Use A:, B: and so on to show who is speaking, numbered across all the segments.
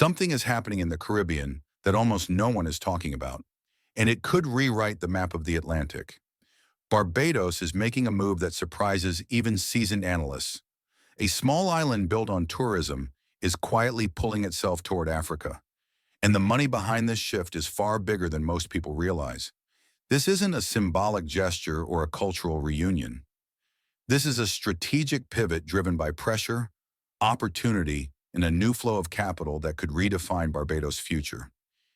A: Something is happening in the Caribbean that almost no one is talking about, and it could rewrite the map of the Atlantic. Barbados is making a move that surprises even seasoned analysts. A small island built on tourism is quietly pulling itself toward Africa, and the money behind this shift is far bigger than most people realize. This isn't a symbolic gesture or a cultural reunion. This is a strategic pivot driven by pressure, opportunity, and a new flow of capital that could redefine Barbados' future.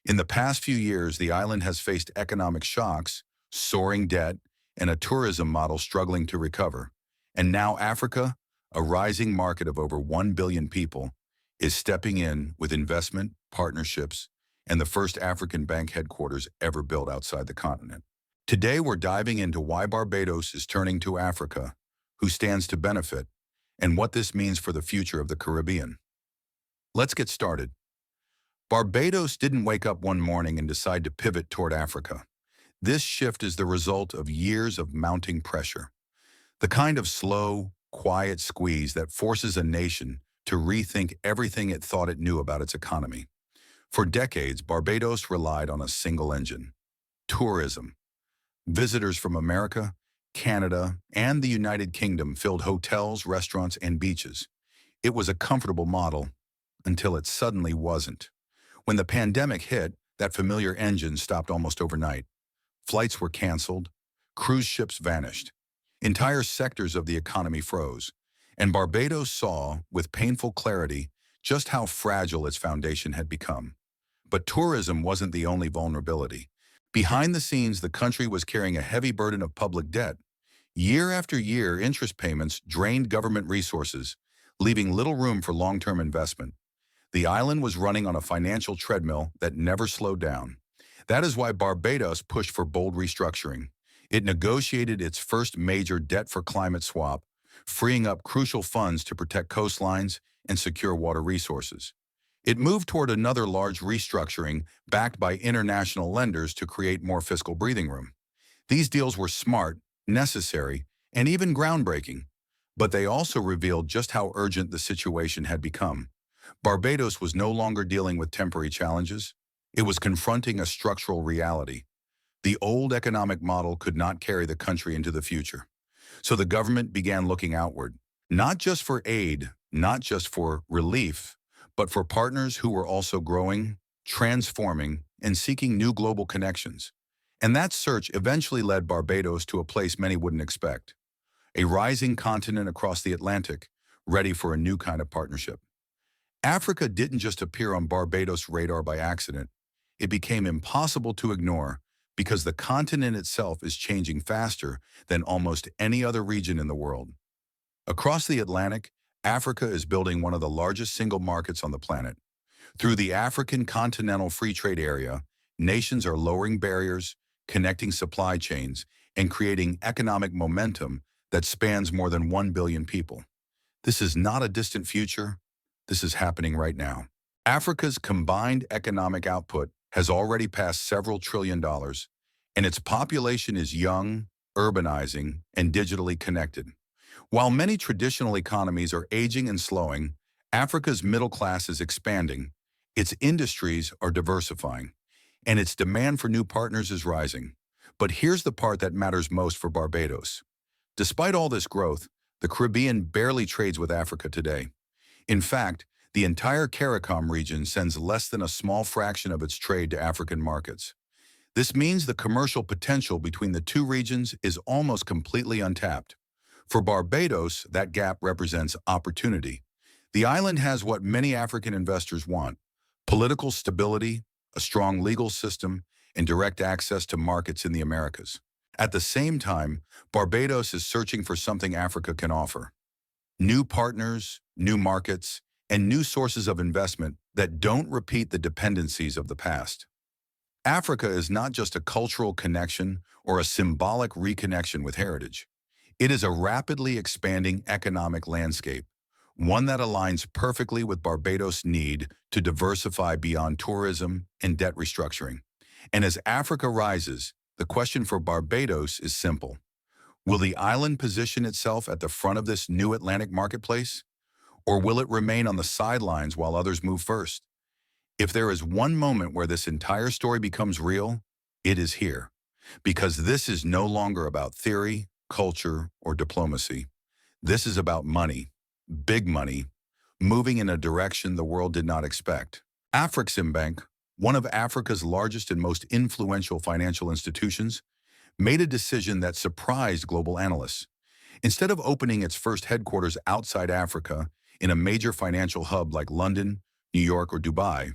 A: In the past few years, the island has faced economic shocks, soaring debt, and a tourism model struggling to recover. And now Africa, a rising market of over 1 billion people, is stepping in with investment, partnerships, and the first African bank headquarters ever built outside the continent. Today, we're diving into why Barbados is turning to Africa, who stands to benefit, and what this means for the future of the Caribbean. Let's get started. Barbados didn't wake up one morning and decide to pivot toward Africa. This shift is the result of years of mounting pressure, the kind of slow, quiet squeeze that forces a nation to rethink everything it thought it knew about its economy. For decades, Barbados relied on a single engine: tourism. Visitors from America, Canada, and the United Kingdom filled hotels, restaurants, and beaches. It was a comfortable model until it suddenly wasn't. When the pandemic hit, that familiar engine stopped almost overnight. Flights were canceled, cruise ships vanished, entire sectors of the economy froze, and Barbados saw, with painful clarity, just how fragile its foundation had become. But tourism wasn't the only vulnerability. Behind the scenes, the country was carrying a heavy burden of public debt. Year after year, interest payments drained government resources, leaving little room for long-term investment. The island was running on a financial treadmill that never slowed down. That is why Barbados pushed for bold restructuring. It negotiated its first major debt-for-climate swap, freeing up crucial funds to protect coastlines and secure water resources. It moved toward another large restructuring backed by international lenders to create more fiscal breathing room. These deals were smart, necessary, and even groundbreaking, but they also revealed just how urgent the situation had become. Barbados was no longer dealing with temporary challenges. It was confronting a structural reality. The old economic model could not carry the country into the future. So the government began looking outward, not just for aid, not just for relief, but for partners who were also growing, transforming, and seeking new global connections. And that search eventually led Barbados to a place many wouldn't expect: a rising continent across the Atlantic, ready for a new kind of partnership. Africa didn't just appear on Barbados' radar by accident. It became impossible to ignore because the continent itself is changing faster than almost any other region in the world. Across the Atlantic, Africa is building one of the largest single markets on the planet. Through the African Continental Free Trade Area, nations are lowering barriers, connecting supply chains, and creating economic momentum that spans more than 1 billion people. This is not a distant future. This is happening right now. Africa's combined economic output has already passed several $trillion, and its population is young, urbanizing, and digitally connected. While many traditional economies are aging and slowing, Africa's middle class is expanding, its industries are diversifying, and its demand for new partners is rising. But here's the part that matters most for Barbados. Despite all this growth, the Caribbean barely trades with Africa today. In fact, the entire CARICOM region sends less than a small fraction of its trade to African markets. This means the commercial potential between the two regions is almost completely untapped. For Barbados, that gap represents opportunity. The island has what many African investors want: political stability, a strong legal system, and direct access to markets in the Americas. At the same time, Barbados is searching for something Africa can offer: new partners, new markets, and new sources of investment that don't repeat the dependencies of the past. Africa is not just a cultural connection or a symbolic reconnection with heritage. It is a rapidly expanding economic landscape, one that aligns perfectly with Barbados' need to diversify beyond tourism and debt restructuring. And as Africa rises, the question for Barbados is simple: will the island position itself at the front of this new Atlantic marketplace? Or will it remain on the sidelines while others move first? If there is one moment where this entire story becomes real, it is here. Because this is no longer about theory, culture, or diplomacy. This is about money, big money, moving in a direction the world did not expect. Afreximbank, one of Africa's largest and most influential financial institutions, made a decision that surprised global analysts. Instead of opening its first headquarters outside Africa, in a major financial hub like London, New York, or Dubai,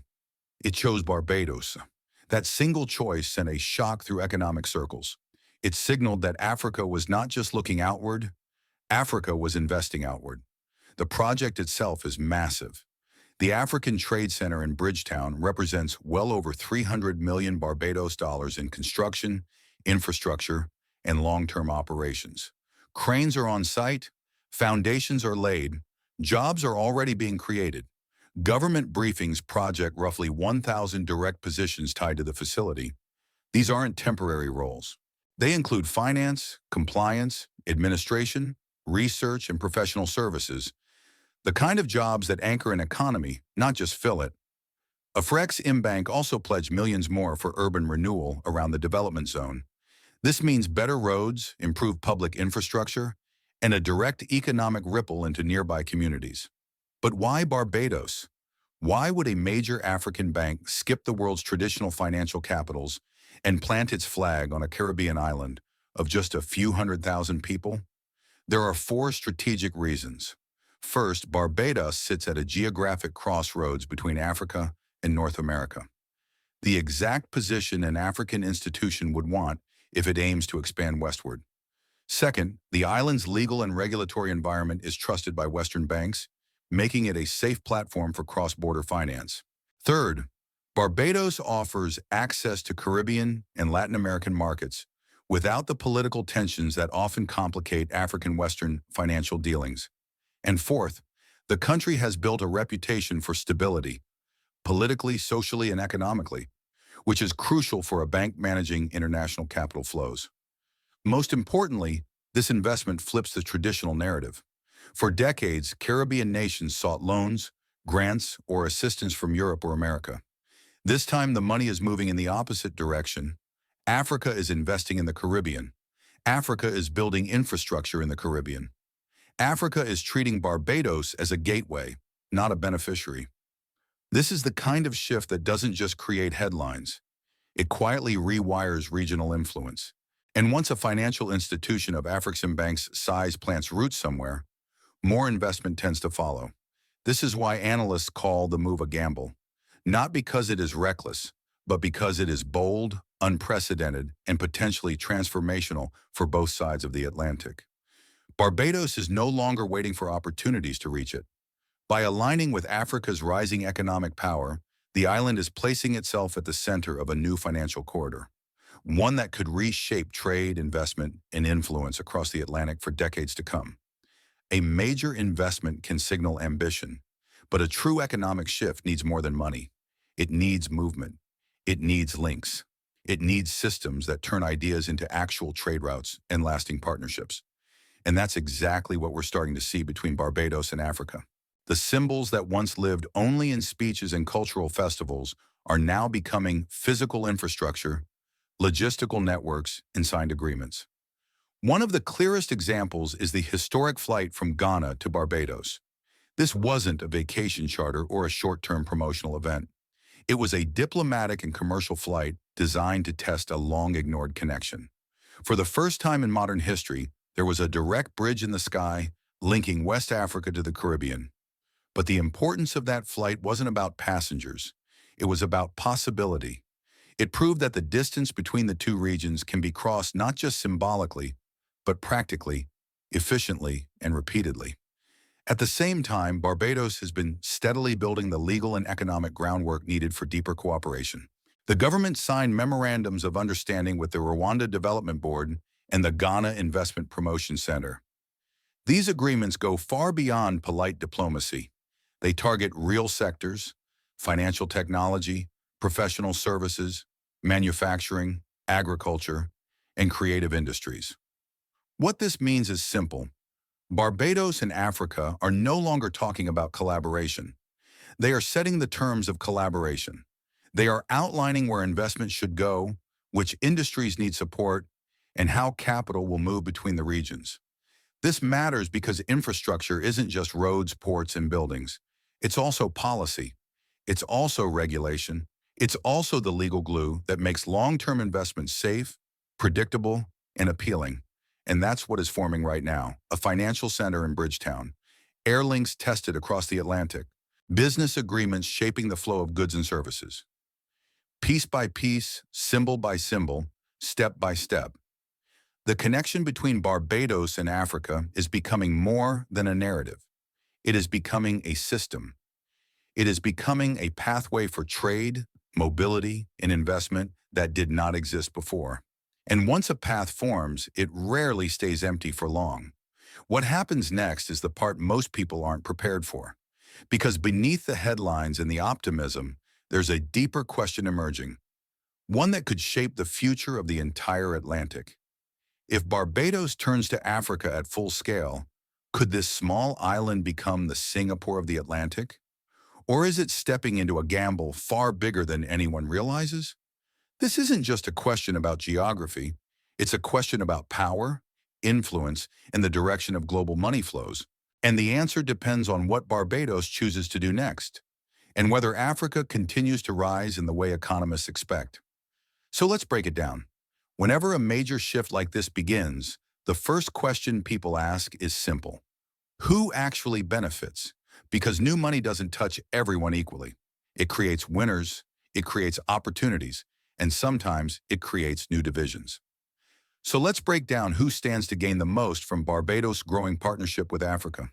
A: it chose Barbados. That single choice sent a shock through economic circles. It signaled that Africa was not just looking outward, Africa was investing outward. The project itself is massive. The African Trade Center in Bridgetown represents well over 300 million Barbados dollars in construction, infrastructure, and long-term operations. Cranes are on site, foundations are laid, jobs are already being created. Government briefings project roughly 1,000 direct positions tied to the facility. These aren't temporary roles. They include finance, compliance, administration, research, and professional services, the kind of jobs that anchor an economy, not just fill it. Afreximbank also pledged millions more for urban renewal around the development zone. This means better roads, improved public infrastructure, and a direct economic ripple into nearby communities. But why Barbados? Why would a major African bank skip the world's traditional financial capitals and plant its flag on a Caribbean island of just a few 100,000 people? There are four strategic reasons. First, Barbados sits at a geographic crossroads between Africa and North America. The exact position an African institution would want if it aims to expand westward. Second, the island's legal and regulatory environment is trusted by Western banks, making it a safe platform for cross-border finance. Third, Barbados offers access to Caribbean and Latin American markets without the political tensions that often complicate African-Western financial dealings. And fourth, the country has built a reputation for stability, politically, socially, and economically, which is crucial for a bank managing international capital flows. Most importantly, this investment flips the traditional narrative. For decades, Caribbean nations sought loans, grants, or assistance from Europe or America. This time, the money is moving in the opposite direction. Africa is investing in the Caribbean. Africa is building infrastructure in the Caribbean. Africa is treating Barbados as a gateway, not a beneficiary. This is the kind of shift that doesn't just create headlines. It quietly rewires regional influence. And once a financial institution of Afreximbank's size plants roots somewhere, more investment tends to follow. This is why analysts call the move a gamble. Not because it is reckless, but because it is bold, unprecedented, and potentially transformational for both sides of the Atlantic. Barbados is no longer waiting for opportunities to reach it. By aligning with Africa's rising economic power, the island is placing itself at the center of a new financial corridor, one that could reshape trade, investment, and influence across the Atlantic for decades to come. A major investment can signal ambition, but a true economic shift needs more than money. It needs movement. It needs links. It needs systems that turn ideas into actual trade routes and lasting partnerships. And that's exactly what we're starting to see between Barbados and Africa. The symbols that once lived only in speeches and cultural festivals are now becoming physical infrastructure, logistical networks, and signed agreements. One of the clearest examples is the historic flight from Ghana to Barbados. This wasn't a vacation charter or a short-term promotional event. It was a diplomatic and commercial flight designed to test a long-ignored connection. For the first time in modern history, there was a direct bridge in the sky linking West Africa to the Caribbean. But the importance of that flight wasn't about passengers. It was about possibility. It proved that the distance between the two regions can be crossed not just symbolically, but practically, efficiently, and repeatedly. At the same time, Barbados has been steadily building the legal and economic groundwork needed for deeper cooperation. The government signed memorandums of understanding with the Rwanda Development Board and the Ghana Investment Promotion Center. These agreements go far beyond polite diplomacy. They target real sectors: financial technology, professional services, manufacturing, agriculture, and creative industries. What this means is simple. Barbados and Africa are no longer talking about collaboration. They are setting the terms of collaboration. They are outlining where investment should go, which industries need support, and how capital will move between the regions. This matters because infrastructure isn't just roads, ports, and buildings. It's also policy. It's also regulation. It's also the legal glue that makes long-term investments safe, predictable, and appealing. And that's what is forming right now, a financial center in Bridgetown. Air links tested across the Atlantic. Business agreements shaping the flow of goods and services. Piece by piece, symbol by symbol, step by step. The connection between Barbados and Africa is becoming more than a narrative. It is becoming a system. It is becoming a pathway for trade, mobility, and investment that did not exist before. And once a path forms, it rarely stays empty for long. What happens next is the part most people aren't prepared for. Because beneath the headlines and the optimism, there's a deeper question emerging, one that could shape the future of the entire Atlantic. If Barbados turns to Africa at full scale, could this small island become the Singapore of the Atlantic? Or is it stepping into a gamble far bigger than anyone realizes? This isn't just a question about geography. It's a question about power, influence, and the direction of global money flows. And the answer depends on what Barbados chooses to do next, and whether Africa continues to rise in the way economists expect. So let's break it down. Whenever a major shift like this begins, the first question people ask is simple. Who actually benefits? Because new money doesn't touch everyone equally. It creates winners, it creates opportunities, and sometimes it creates new divisions. So let's break down who stands to gain the most from Barbados' growing partnership with Africa.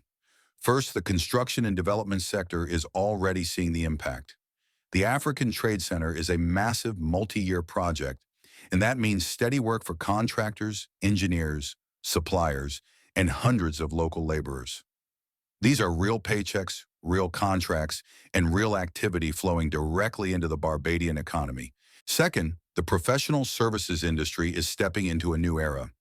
A: First, the construction and development sector is already seeing the impact. The African Trade Center is a massive multi-year project, and that means steady work for contractors, engineers, suppliers, and hundreds of local laborers. These are real paychecks, real contracts, and real activity flowing directly into the Barbadian economy. Second, the professional services industry is stepping into a new era.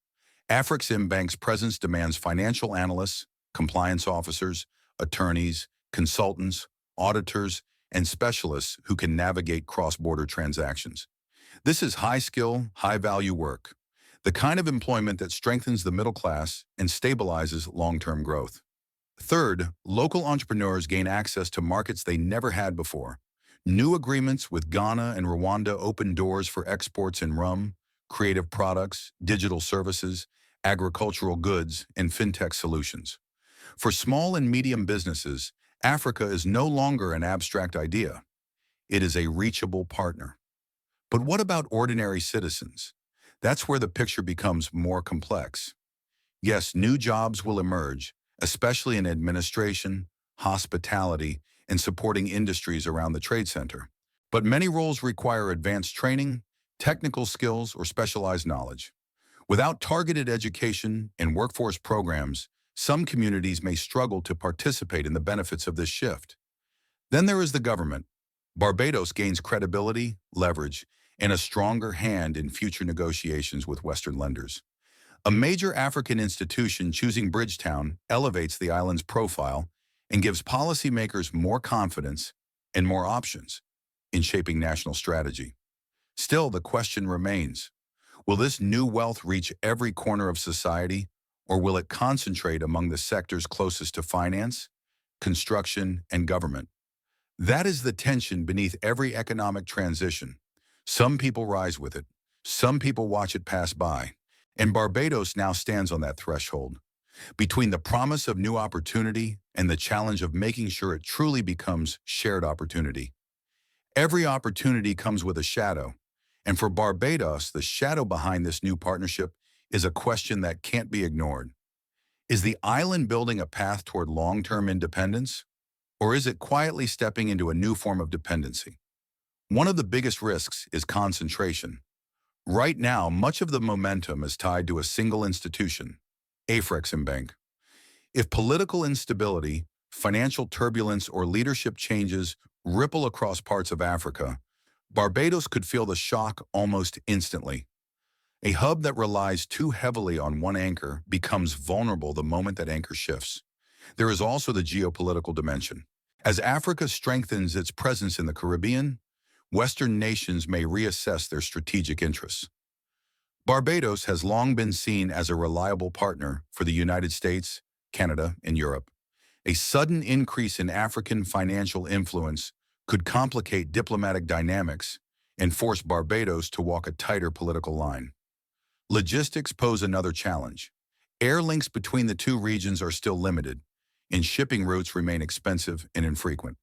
A: Afreximbank's presence demands financial analysts, compliance officers, attorneys, consultants, auditors, and specialists who can navigate cross-border transactions. This is high-skill, high-value work, the kind of employment that strengthens the middle class and stabilizes long-term growth. Third, local entrepreneurs gain access to markets they never had before. New agreements with Ghana and Rwanda open doors for exports in rum, creative products, digital services, agricultural goods, and fintech solutions. For small and medium businesses, Africa is no longer an abstract idea. It is a reachable partner. But what about ordinary citizens? That's where the picture becomes more complex. Yes, new jobs will emerge, especially in administration, hospitality, and supporting industries around the trade center. But many roles require advanced training, technical skills, or specialized knowledge. Without targeted education and workforce programs, some communities may struggle to participate in the benefits of this shift. Then there is the government. Barbados gains credibility, leverage, and a stronger hand in future negotiations with Western lenders. A major African institution choosing Bridgetown elevates the island's profile and gives policymakers more confidence and more options in shaping national strategy. Still, the question remains, will this new wealth reach every corner of society, or will it concentrate among the sectors closest to finance, construction, and government? That is the tension beneath every economic transition. Some people rise with it, some people watch it pass by, and Barbados now stands on that threshold, between the promise of new opportunity and the challenge of making sure it truly becomes shared opportunity. Every opportunity comes with a shadow, and for Barbados, the shadow behind this new partnership is a question that can't be ignored. Is the island building a path toward long-term independence, or is it quietly stepping into a new form of dependency? One of the biggest risks is concentration. Right now, much of the momentum is tied to a single institution, Afreximbank. If political instability, financial turbulence, or leadership changes ripple across parts of Africa, Barbados could feel the shock almost instantly. A hub that relies too heavily on one anchor becomes vulnerable the moment that anchor shifts. There is also the geopolitical dimension. As Africa strengthens its presence in the Caribbean, Western nations may reassess their strategic interests. Barbados has long been seen as a reliable partner for the United States, Canada, and Europe. A sudden increase in African financial influence could complicate diplomatic dynamics and force Barbados to walk a tighter political line. Logistics pose another challenge. Air links between the two regions are still limited, and shipping routes remain expensive and infrequent.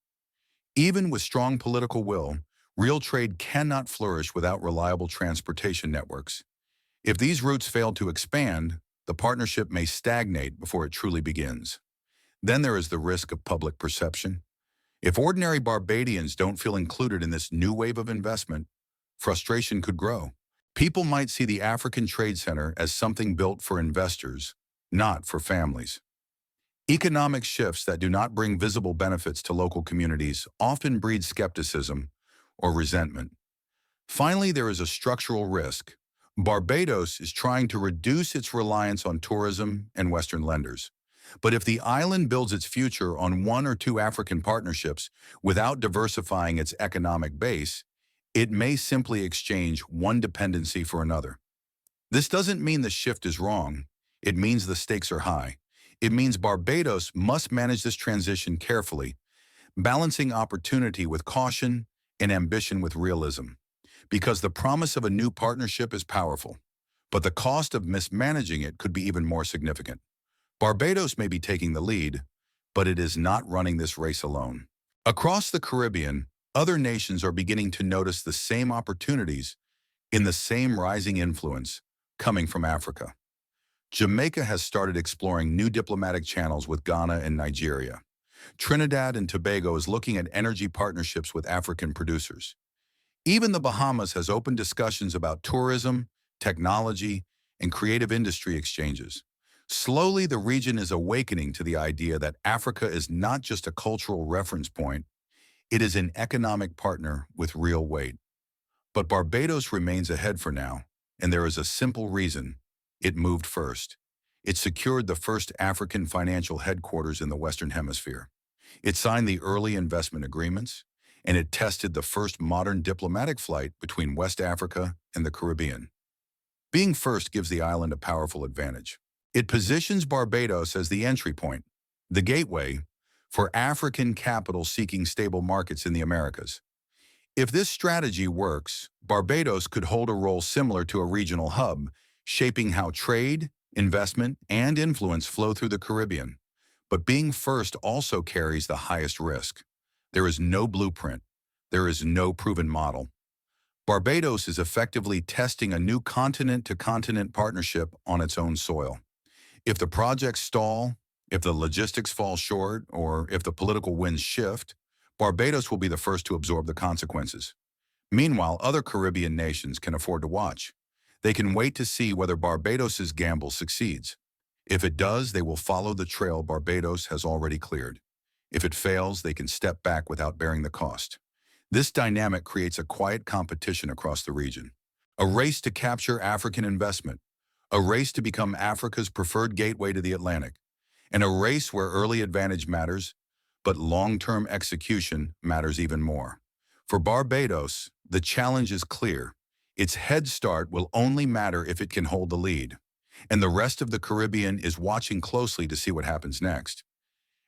A: Even with strong political will, real trade cannot flourish without reliable transportation networks. If these routes fail to expand, the partnership may stagnate before it truly begins. Then there is the risk of public perception. If ordinary Barbadians don't feel included in this new wave of investment, frustration could grow. People might see the African Trade Center as something built for investors, not for families. Economic shifts that do not bring visible benefits to local communities often breed skepticism or resentment. Finally, there is a structural risk. Barbados is trying to reduce its reliance on tourism and Western lenders. But if the island builds its future on one or two African partnerships without diversifying its economic base, it may simply exchange one dependency for another. This doesn't mean the shift is wrong. It means the stakes are high. It means Barbados must manage this transition carefully, balancing opportunity with caution and ambition with realism. Because the promise of a new partnership is powerful, but the cost of mismanaging it could be even more significant. Barbados may be taking the lead, but it is not running this race alone. Across the Caribbean, other nations are beginning to notice the same opportunities in the same rising influence coming from Africa. Jamaica has started exploring new diplomatic channels with Ghana and Nigeria. Trinidad and Tobago is looking at energy partnerships with African producers. Even the Bahamas has opened discussions about tourism, technology, and creative industry exchanges. Slowly, the region is awakening to the idea that Africa is not just a cultural reference point, it is an economic partner with real weight. But Barbados remains ahead for now, and there is a simple reason. It moved first. It secured the first African financial headquarters in the Western Hemisphere. It signed the early investment agreements, and it tested the first modern diplomatic flight between West Africa and the Caribbean. Being first gives the island a powerful advantage. It positions Barbados as the entry point, the gateway, for African capital seeking stable markets in the Americas. If this strategy works, Barbados could hold a role similar to a regional hub, shaping how trade, investment, and influence flow through the Caribbean. But being first also carries the highest risk. There is no blueprint. There is no proven model. Barbados is effectively testing a new continent-to-continent partnership on its own soil. If the projects stall, if the logistics fall short, or if the political winds shift, Barbados will be the first to absorb the consequences. Meanwhile, other Caribbean nations can afford to watch. They can wait to see whether Barbados's gamble succeeds. If it does, they will follow the trail Barbados has already cleared. If it fails, they can step back without bearing the cost. This dynamic creates a quiet competition across the region. A race to capture African investment, a race to become Africa's preferred gateway to the Atlantic, and a race where early advantage matters, but long-term execution matters even more. For Barbados, the challenge is clear. Its head start will only matter if it can hold the lead, and the rest of the Caribbean is watching closely to see what happens next.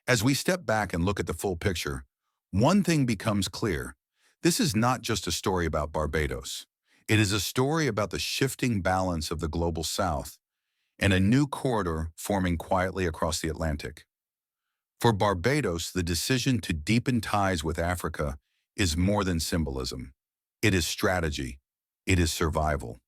A: As we step back and look at the full picture, one thing becomes clear. This is not just a story about Barbados. It is a story about the shifting balance of the global South and a new corridor forming quietly across the Atlantic. For Barbados, the decision to deepen ties with Africa is more than symbolism. It is strategy. It is survival.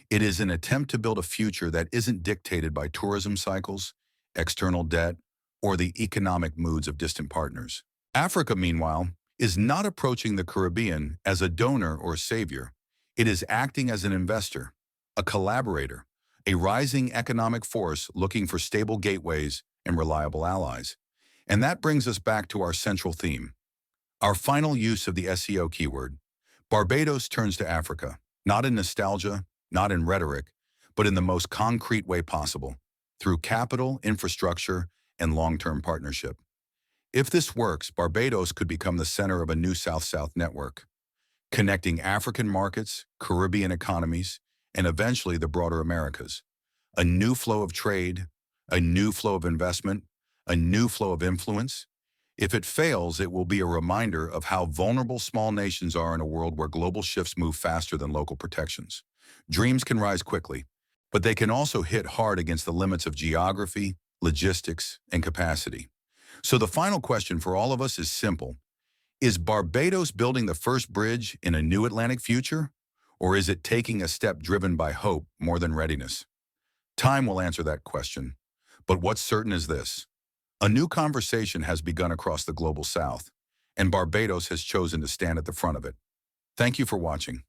A: It is an attempt to build a future that isn't dictated by tourism cycles, external debt, or the economic moods of distant partners. Africa, meanwhile, is not approaching the Caribbean as a donor or savior. It is acting as an investor, a collaborator, a rising economic force looking for stable gateways and reliable allies. And that brings us back to our central theme. Our final use of the SEO keyword. Barbados turns to Africa, not in nostalgia, not in rhetoric, but in the most concrete way possible, through capital, infrastructure, and long-term partnership. If this works, Barbados could become the center of a new South-South network, connecting African markets, Caribbean economies, and eventually the broader Americas. A new flow of trade, a new flow of investment, a new flow of influence. If it fails, it will be a reminder of how vulnerable small nations are in a world where global shifts move faster than local protections. Dreams can rise quickly, but they can also hit hard against the limits of geography, logistics, and capacity. So the final question for all of us is simple. Is Barbados building the first bridge in a new Atlantic future? Or is it taking a step driven by hope more than readiness? Time will answer that question. But what's certain is this. A new conversation has begun across the global south, and Barbados has chosen to stand at the front of it. Thank you for watching.